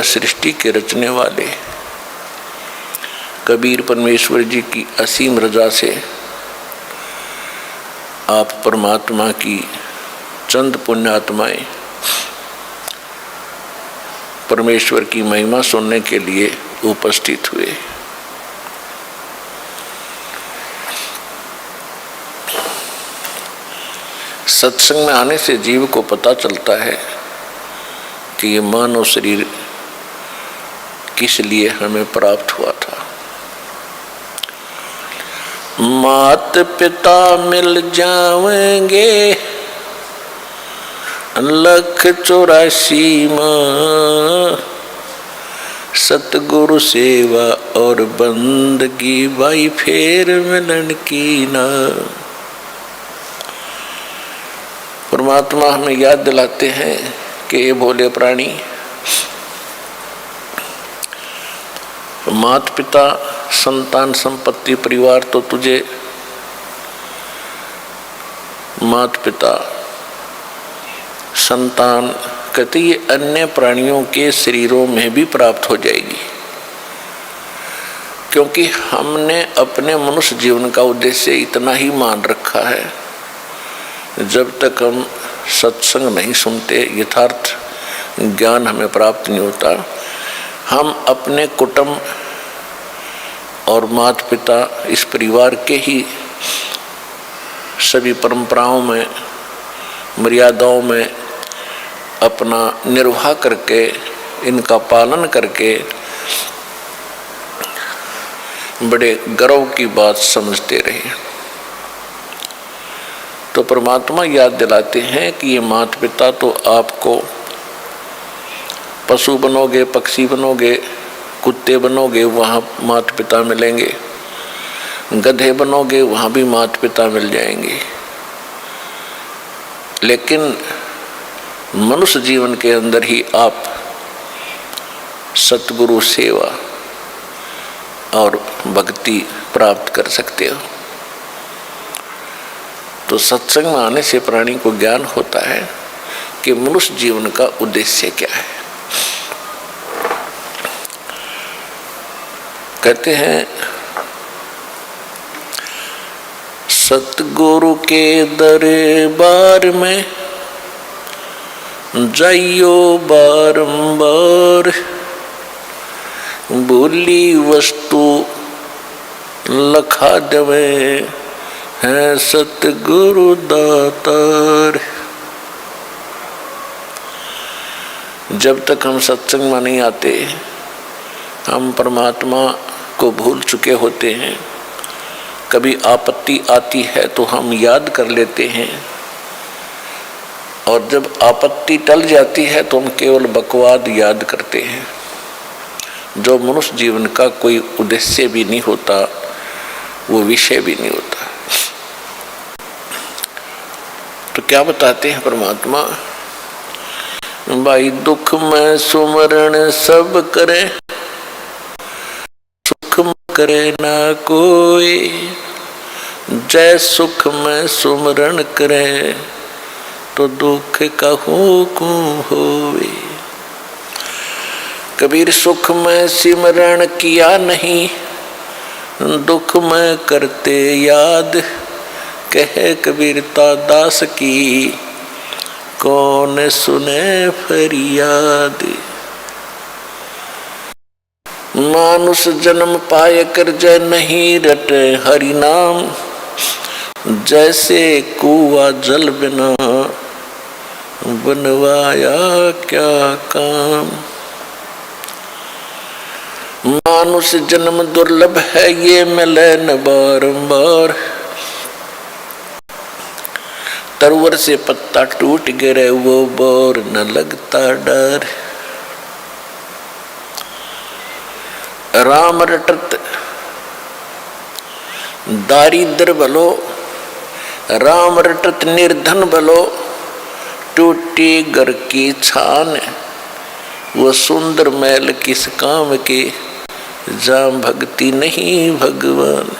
वह सृष्टि के रचने वाले कबीर परमेश्वर जी की असीम रजा से आप परमात्मा की चंद पुण्यात्माएं परमेश्वर की महिमा सुनने के लिए उपस्थित हुए। सत्संग में आने से जीव को पता चलता है कि ये मानव शरीर किस लिए हमें प्राप्त हुआ था। मात पिता मिल जाएंगे 1,84,000 माँ, सतगुरु सेवा और बंदगी भाई फेर मिलन की ना। परमात्मा हमें याद दिलाते हैं कि ये भोले प्राणी, माता पिता संतान संपत्ति परिवार तो तुझे माता पिता संतान कहते ये अन्य प्राणियों के शरीरों में भी प्राप्त हो जाएगी, क्योंकि हमने अपने मनुष्य जीवन का उद्देश्य इतना ही मान रखा है। जब तक हम सत्संग नहीं सुनते, यथार्थ ज्ञान हमें प्राप्त नहीं होता, हम अपने कुटुंब और माता पिता इस परिवार के ही सभी परंपराओं में मर्यादाओं में अपना निर्वाह करके इनका पालन करके बड़े गर्व की बात समझते रहे। तो परमात्मा याद दिलाते हैं कि ये माता पिता तो आपको पशु बनोगे, पक्षी बनोगे, कुत्ते बनोगे, वहाँ माता पिता मिलेंगे, गधे बनोगे, वहाँ भी माता पिता मिल जाएंगे, लेकिन मनुष्य जीवन के अंदर ही आप सतगुरु सेवा और भक्ति प्राप्त कर सकते हो। तो सत्संग में आने से प्राणी को ज्ञान होता है कि मनुष्य जीवन का उद्देश्य क्या है। कहते हैं सतगुरु के दरबार में जाइयो बारंबार, भूली वस्तु लखा देवे है सतगुरु दातार। जब तक हम सत्संग में नहीं आते, हम परमात्मा को भूल चुके होते हैं। कभी आपत्ति आती है तो हम याद कर लेते हैं, और जब आपत्ति टल जाती है तो हम केवल बकवाद याद करते हैं, जो मनुष्य जीवन का कोई उद्देश्य भी नहीं होता, वो विषय भी नहीं होता। तो क्या बताते हैं परमात्मा, भाई दुख में सुमरण सब करे, सुख में करे ना कोई, जय सुख में सुमरण करे तो दुख कहूँ को होवे। कबीर सुख में सिमरण किया नहीं, दुख में करते याद, कहे कबीरता दास की कौन सुने फरियाद। मानुष जन्म पाए कर जय नहीं रटे हरि नाम, जैसे कुआ जल बिना बनवाया क्या काम। मानुष जन्म दुर्लभ है ये मिले न बारंबार, तरवर से पत्ता टूट गिरे वो बोर न लगता डर। राम रटत दारिद्र भलो, राम रटत निर्धन भलो, टूटी घर की छान, वो सुंदर मैल किस काम के, जाम भक्ति नहीं भगवान।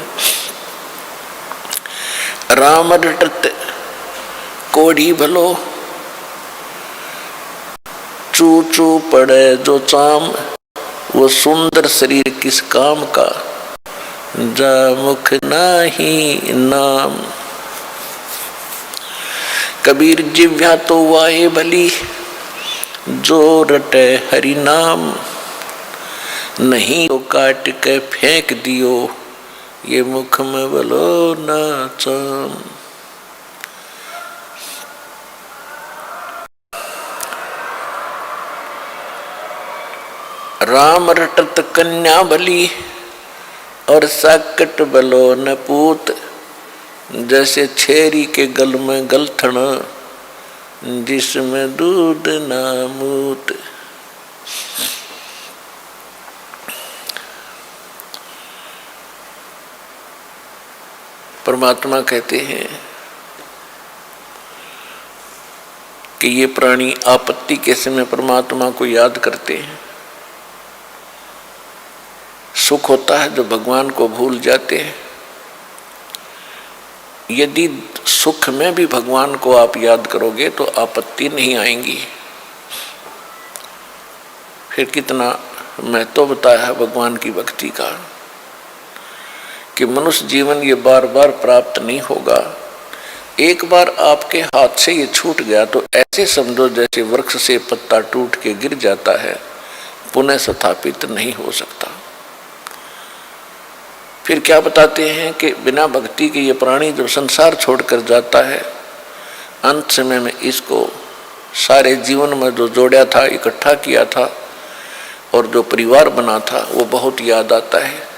राम रटत कोढ़ी भलो, चू चू पड़े जो चाम, वो सुंदर शरीर किस काम का, जा मुख नाही नाम। कबीर जिव्या तो वाहे भली, जो रटे हरि नाम, नहीं तो काट के फेंक दियो, ये मुख में बोलो ना चाम। राम रटत कन्या भली, और साकट बलो न पूत, जैसे छेरी के गल में गलथन, जिसमें दूध ना मूत। परमात्मा कहते हैं कि ये प्राणी आपत्ति के समय परमात्मा को याद करते हैं। सुख होता है जो भगवान को भूल जाते हैं। यदि सुख में भी भगवान को आप याद करोगे तो आपत्ति नहीं आएंगी। फिर कितना महत्व बताया है भगवान की भक्ति का, कि मनुष्य जीवन ये बार बार प्राप्त नहीं होगा। एक बार आपके हाथ से ये छूट गया तो ऐसे समझो जैसे वृक्ष से पत्ता टूट के गिर जाता है, पुनः स्थापित नहीं हो सकता। फिर क्या बताते हैं कि बिना भक्ति के ये प्राणी जब संसार छोड़कर जाता है, अंत समय में इसको सारे जीवन में जो जोड़ा था, इकट्ठा किया था और जो परिवार बना था, वो बहुत याद आता है।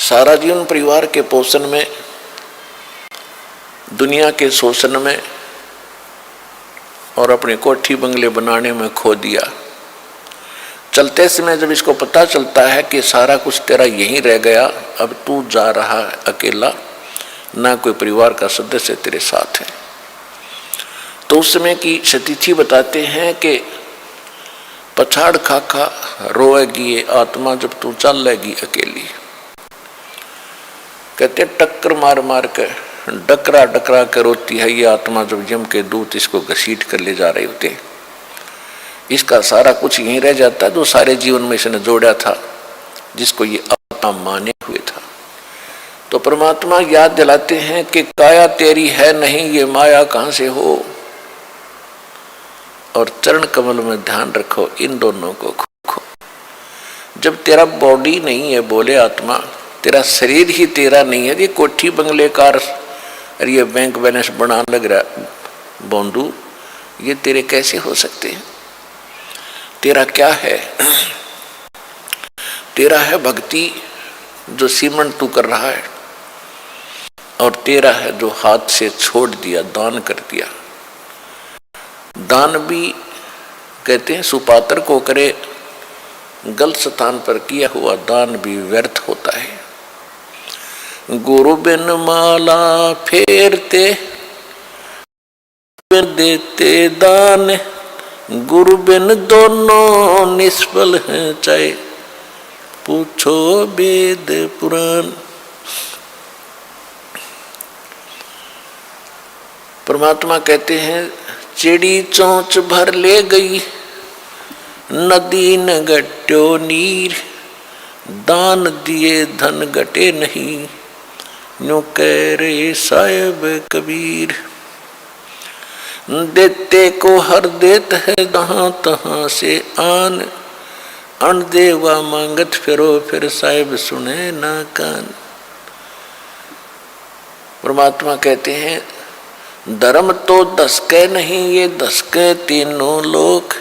सारा जीवन परिवार के पोषण में, दुनिया के शोषण में और अपने कोठी बंगले बनाने में खो दिया। चलते समय जब इसको पता चलता है कि सारा कुछ तेरा यहीं रह गया, अब तू जा रहा है अकेला, ना कोई परिवार का सदस्य तेरे साथ है, तो उस समय की सतिथि बताते हैं कि पछाड़ खा खा रोएगी ये आत्मा जब तू चल लेगी अकेली। कहते टक्कर मार मार के, डकरा डकरा कर रोती है ये आत्मा जब यम के दूत इसको घसीट कर ले जा रहे होते। इसका सारा कुछ यहीं रह जाता है जो सारे जीवन में इसने जोड़ा था, जिसको ये आत्मा माने हुए था। तो परमात्मा याद दिलाते हैं कि काया तेरी है नहीं, ये माया कहां से हो, और चरण कमल में ध्यान रखो इन दोनों को खो। जब तेरा बॉडी नहीं है, बोले आत्मा, तेरा शरीर ही तेरा नहीं है, ये कोठी बंगले कार और ये बैंक बैलेंस बना लग रहा बोंदू, ये तेरे कैसे हो सकते हैं? तेरा क्या है? तेरा है भक्ति जो सीमंत तू कर रहा है, और तेरा है जो हाथ से छोड़ दिया, दान कर दिया। दान भी कहते हैं सुपात्र को करे, गलत स्थान पर किया हुआ दान भी व्यर्थ होता है। गुरु बिन माला फेरते देते दान, गुरु बिन दोनों निष्फल हैं, चाहे पूछो वेद पुराण। परमात्मा कहते हैं चिड़ी चोंच भर ले गई, नदी न गट्यो नीर, दान दिए धन घटे नहीं, न्यू कह रे साहिब कबीर। देते को हर देत है जहां तहां से आन, अन देवा मांगत फिरो फिर साहिब सुने ना कान। परमात्मा कहते हैं धर्म तो दसके नहीं, ये दसके तीनों लोग,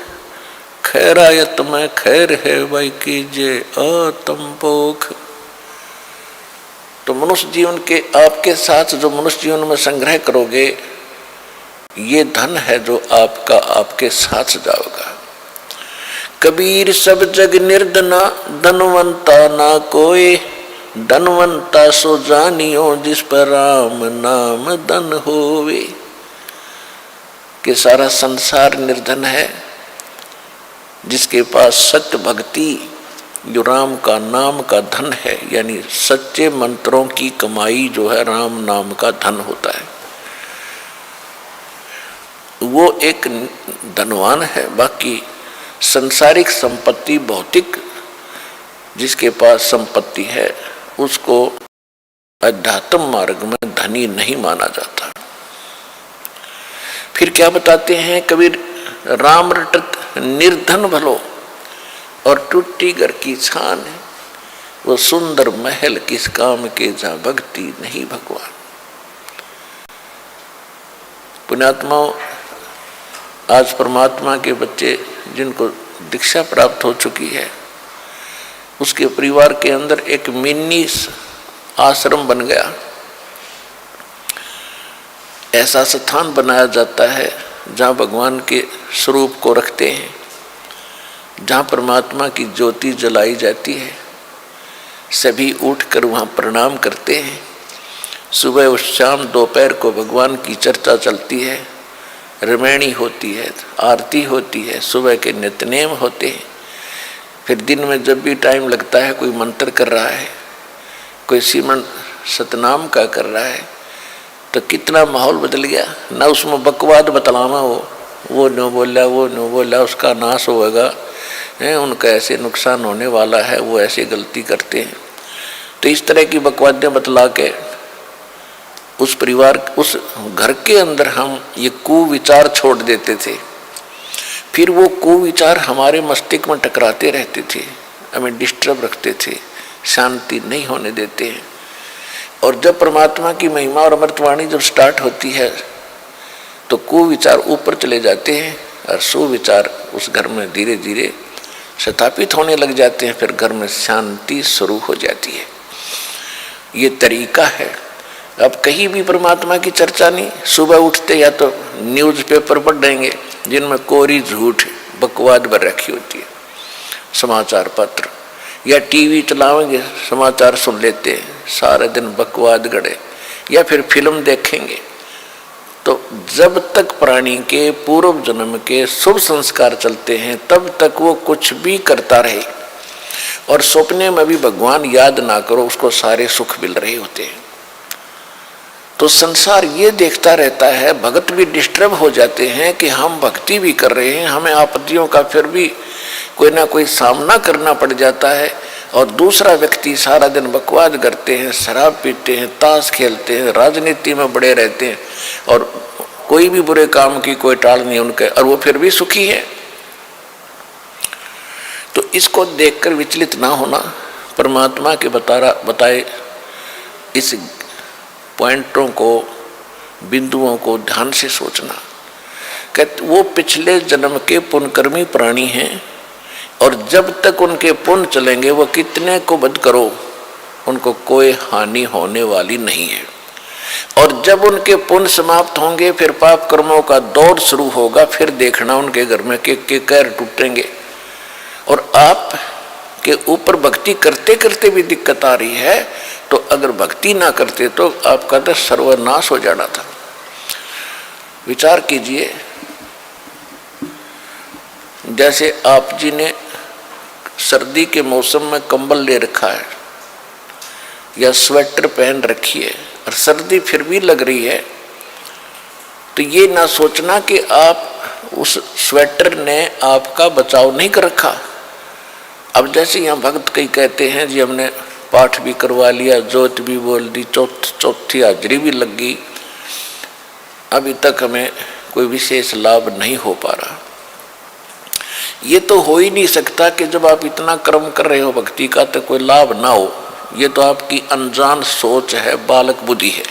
खैरायत में खैर है भाई कीजिए आत्मपोख। तो मनुष्य जीवन के आपके साथ जो मनुष्य जीवन में संग्रह करोगे, ये धन है जो आपका आपके साथ जाओगा। कबीर सब जग निर्धना, धनवंता ना कोई, धनवंता सो जानियो जिस पर राम नाम धन होवे। कि सारा संसार निर्धन है, जिसके पास सत्य भक्ति जो राम का नाम का धन है, यानी सच्चे मंत्रों की कमाई जो है राम नाम का धन होता है, वो एक धनवान है। बाकी संसारिक संपत्ति, भौतिक जिसके पास संपत्ति है उसको अध्यात्म मार्ग में धनी नहीं माना जाता। फिर क्या बताते हैं कबीर, राम रटत निर्धन भलो और टूटी घर की छान है, वो सुंदर महल किस काम के जहां भक्ति नहीं भगवान। पुण्यात्माओं, आज परमात्मा के बच्चे जिनको दीक्षा प्राप्त हो चुकी है, उसके परिवार के अंदर एक मिनी आश्रम बन गया। ऐसा स्थान बनाया जाता है जहाँ भगवान के स्वरूप को रखते हैं, जहाँ परमात्मा की ज्योति जलाई जाती है। सभी उठकर वहाँ प्रणाम करते हैं। सुबह और शाम दोपहर को भगवान की चर्चा चलती है, रमैणी होती है, आरती होती है, सुबह के नित्यनेम होते हैं। फिर दिन में जब भी टाइम लगता है, कोई मंत्र कर रहा है, कोई सिमरन सतनाम का कर रहा है, तो कितना माहौल बदल गया ना। उसमें बकवाद बतलाना वो न बोला, वो न बोला, उसका नाश होगा, उनका ऐसे नुकसान होने वाला है, वो ऐसे गलती करते हैं। तो इस तरह की बकवादें बतला के उस परिवार, उस घर के अंदर हम ये कुविचार छोड़ देते थे। फिर वो कुविचार हमारे मस्तिष्क में टकराते रहते थे, हमें डिस्टर्ब रखते थे, शांति नहीं होने देते हैं। और जब परमात्मा की महिमा और अमृतवाणी जब स्टार्ट होती है तो कुविचार ऊपर चले जाते हैं और सुविचार उस घर में धीरे धीरे स्थापित होने लग जाते हैं। फिर घर में शांति शुरू हो जाती है। ये तरीका है। अब कहीं भी परमात्मा की चर्चा नहीं, सुबह उठते या तो न्यूज़पेपर पढ़ देंगे जिनमें कोरी झूठ बकवाद भर रखी होती है, समाचार पत्र, या टीवी चलाएंगे, समाचार सुन लेते हैं, सारे दिन बकवाद गड़े, या फिर फिल्म देखेंगे। तो जब तक प्राणी के पूर्व जन्म के शुभ संस्कार चलते हैं तब तक वो कुछ भी करता रहे, और सपने में भी भगवान याद ना करो, उसको सारे सुख मिल रहे होते हैं। तो संसार ये देखता रहता है, भगत भी डिस्टर्ब हो जाते हैं कि हम भक्ति भी कर रहे हैं, हमें आपत्तियों का फिर भी कोई ना कोई सामना करना पड़ जाता है, और दूसरा व्यक्ति सारा दिन बकवाद करते हैं, शराब पीते हैं, ताश खेलते हैं, राजनीति में बड़े रहते हैं, और कोई भी बुरे काम की कोई टाल नहीं उनके, और वो फिर भी सुखी है। तो इसको देखकर विचलित ना होना, परमात्मा के बताए इस पॉइंटों को, बिंदुओं को ध्यान से सोचना। कहते वो पिछले जन्म के पुण्यकर्मी प्राणी हैं, और जब तक उनके पुण्य चलेंगे वो कितने को वध करो, उनको कोई हानि होने वाली नहीं है। और जब उनके पुण्य समाप्त होंगे फिर पाप कर्मों का दौर शुरू होगा। फिर देखना उनके घर में के कैर टूटेंगे। और आप के ऊपर भक्ति करते करते भी दिक्कत आ रही है, तो अगर भक्ति ना करते तो आपका तो सर्वनाश हो जाना था। विचार कीजिए, जैसे आप जी ने सर्दी के मौसम में कंबल ले रखा है या स्वेटर पहन रखी है और सर्दी फिर भी लग रही है, तो ये ना सोचना कि आप उस स्वेटर ने आपका बचाव नहीं कर रखा। अब जैसे यहाँ भक्त कई कहते हैं जी हमने पाठ भी करवा लिया, जोत भी बोल दी, चौथी हाजरी भी लग गई, अभी तक हमें कोई विशेष लाभ नहीं हो पा रहा। ये तो हो ही नहीं सकता कि जब आप इतना कर्म कर रहे हो भक्ति का तो कोई लाभ ना हो। ये तो आपकी अनजान सोच है, बालक बुद्धि है।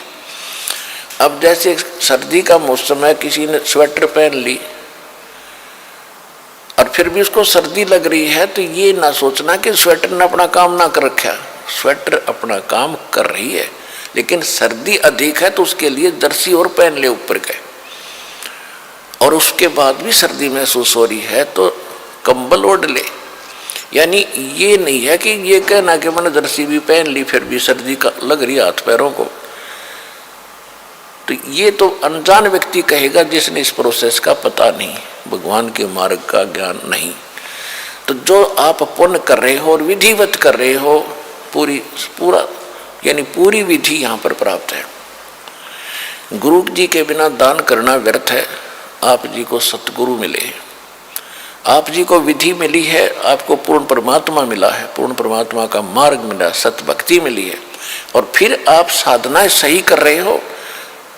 अब जैसे सर्दी का मौसम है, किसी ने स्वेटर पहन ली और फिर भी उसको सर्दी लग रही है, तो ये ना सोचना कि स्वेटर ने अपना काम ना कर रखा। स्वेटर अपना काम कर रही है, लेकिन सर्दी अधिक है तो उसके लिए जर्सी और पहन ले ऊपर के, और उसके बाद भी सर्दी महसूस हो रही है तो कंबल ओढ़ ले। यानी ये नहीं है कि ये कहना कि मैंने जर्सी भी पहन ली फिर भी सर्दी का लग रही हाथ पैरों को। तो ये तो अनजान व्यक्ति कहेगा जिसने इस प्रोसेस का पता नहीं, भगवान के मार्ग का ज्ञान नहीं। तो जो आप पुण्य कर रहे हो और विधिवत कर रहे हो, पूरी विधि यहाँ पर प्राप्त है। गुरु जी के बिना दान करना व्यर्थ है, आप जी को सतगुरु मिले, आप जी को विधि मिली है, आपको पूर्ण परमात्मा मिला है, पूर्ण परमात्मा का मार्ग मिला, सत भक्ति मिली है, और फिर आप साधनाएं सही कर रहे हो,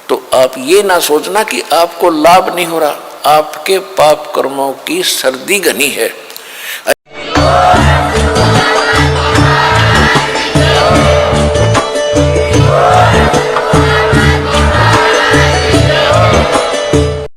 तो आप ये ना सोचना कि आपको लाभ नहीं हो रहा। आपके पाप कर्मों की सर्दी घनी है,